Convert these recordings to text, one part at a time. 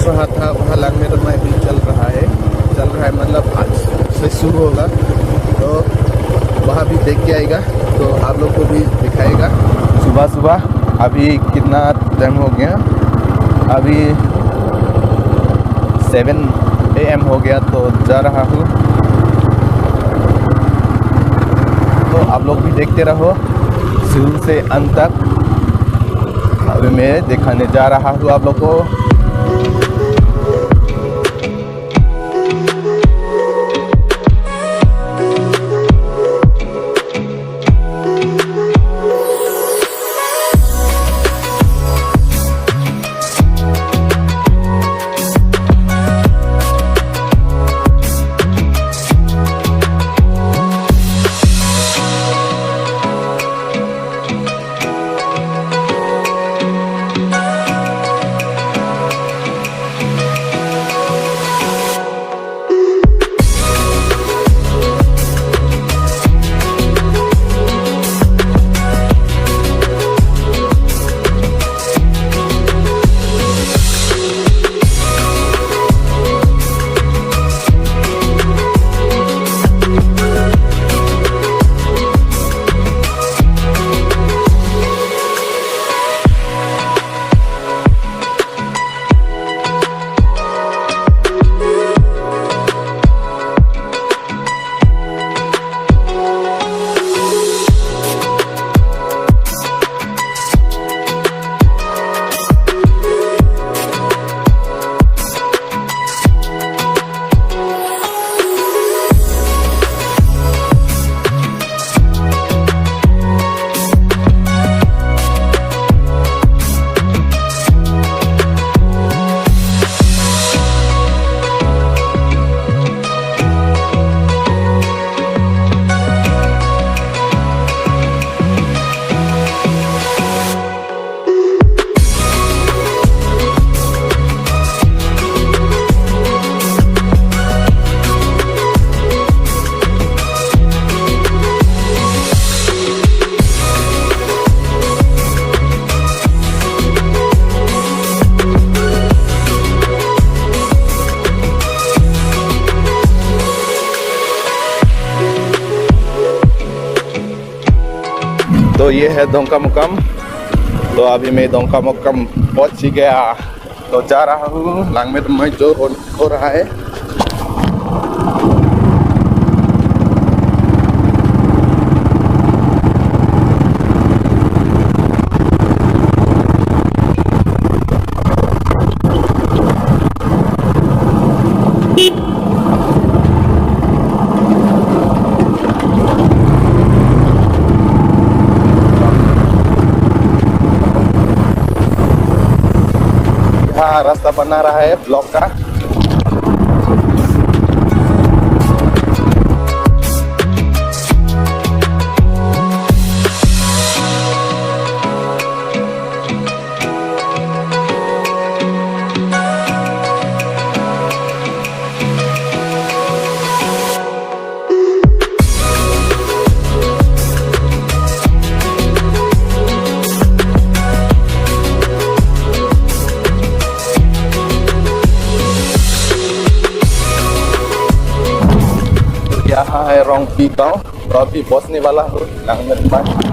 रहा था वहाँ लांगमेट में भी चल रहा है मतलब आज से शुरू होगा, तो वहाँ भी देख के आएगा, तो आप लोग को भी दिखाएगा। सुबह सुबह अभी कितना टाइम हो गया, अभी 7 AM हो गया, तो जा रहा हूँ। तो आप लोग भी देखते रहो शुरू से अंत तक। अभी मैं दिखाने जा रहा हूँ आप लोग को। तो ये है दोंकामुकाम। तो अभी मैं दोंकामुकाम पहुंच ही गया, तो जा रहा हूँ। लांगमेट में जो हो रहा है, रास्ता बना रहा है ब्लॉक का। यहाँ है रोंगपी गाँव, तो अभी पहुँचने वाला हूँ लांगमेट में।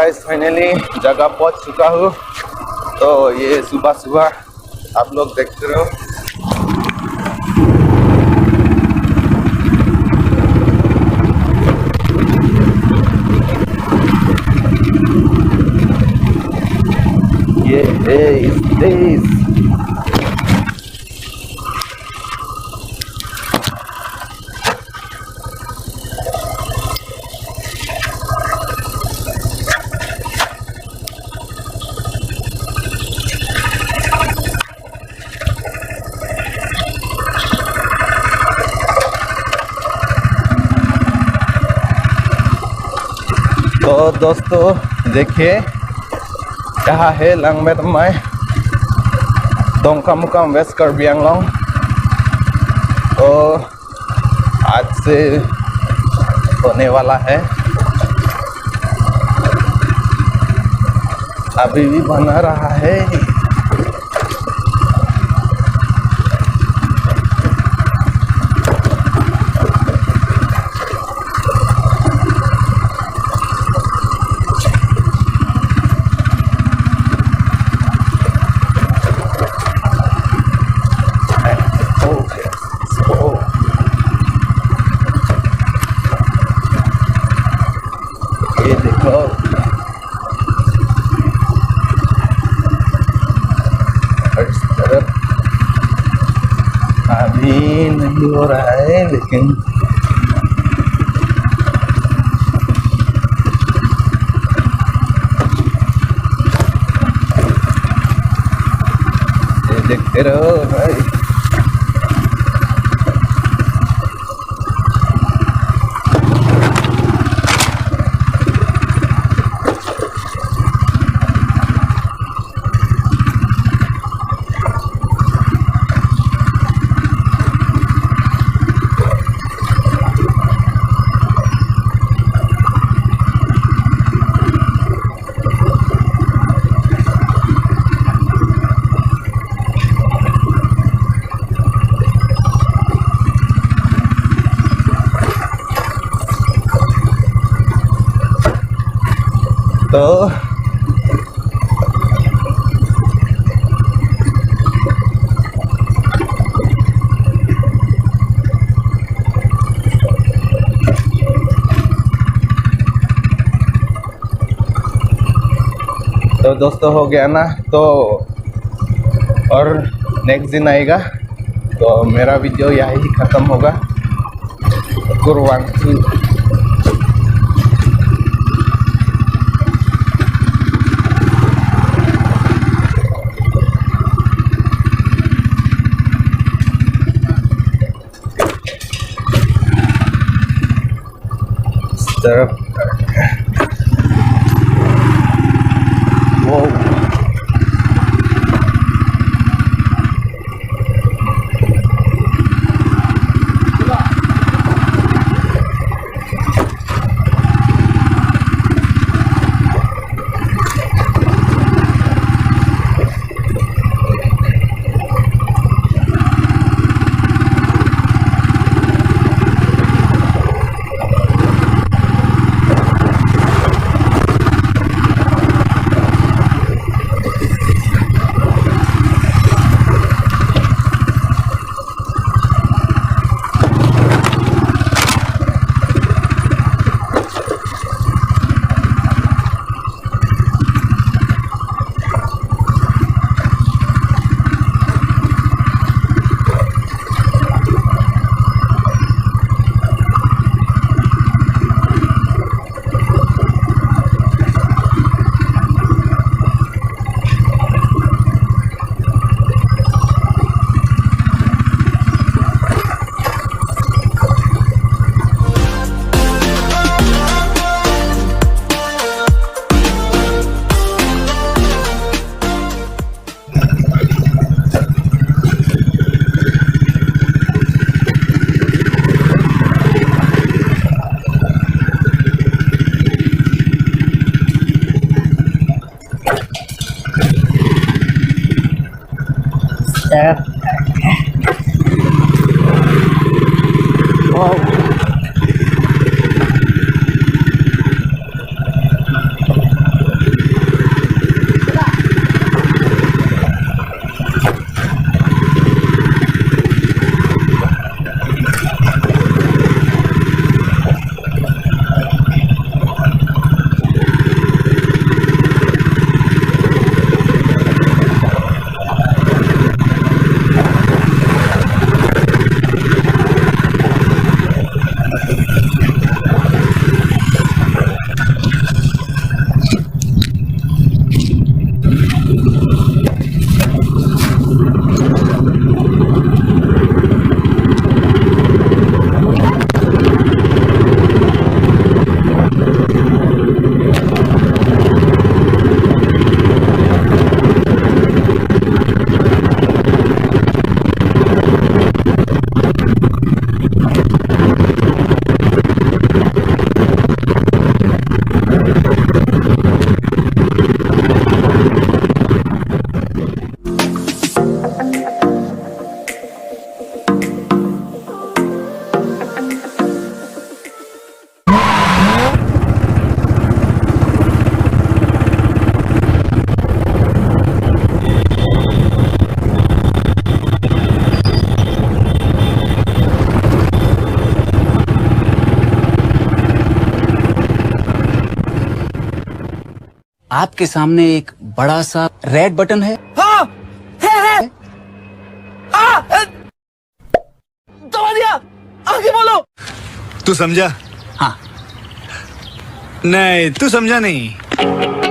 गाइस फाइनली जगह पहुंच चुका हूँ। तो ये सुबह सुबह आप लोग देखते रहो। ये है इस देश। तो दोस्तों देखिए यहाँ है लैम्मेट में दोंकामुकाम वेस्ट कार्बी आंगलोंग। तो आज से होने वाला है, अभी भी बना रहा है। ये देखो इस तरफ अभी नहीं हो रहा है, लेकिन ये देखते रहो भाई। तो दोस्तों हो गया ना। तो और नेक्स्ट दिन आएगा तो मेरा वीडियो यही ख़त्म होगा। कुर्बानी तरफ वो आपके सामने एक बड़ा सा रेड बटन है। हाँ है दबा दिया, आगे बोलो। तू समझा? हाँ। नहीं, तू समझा नहीं।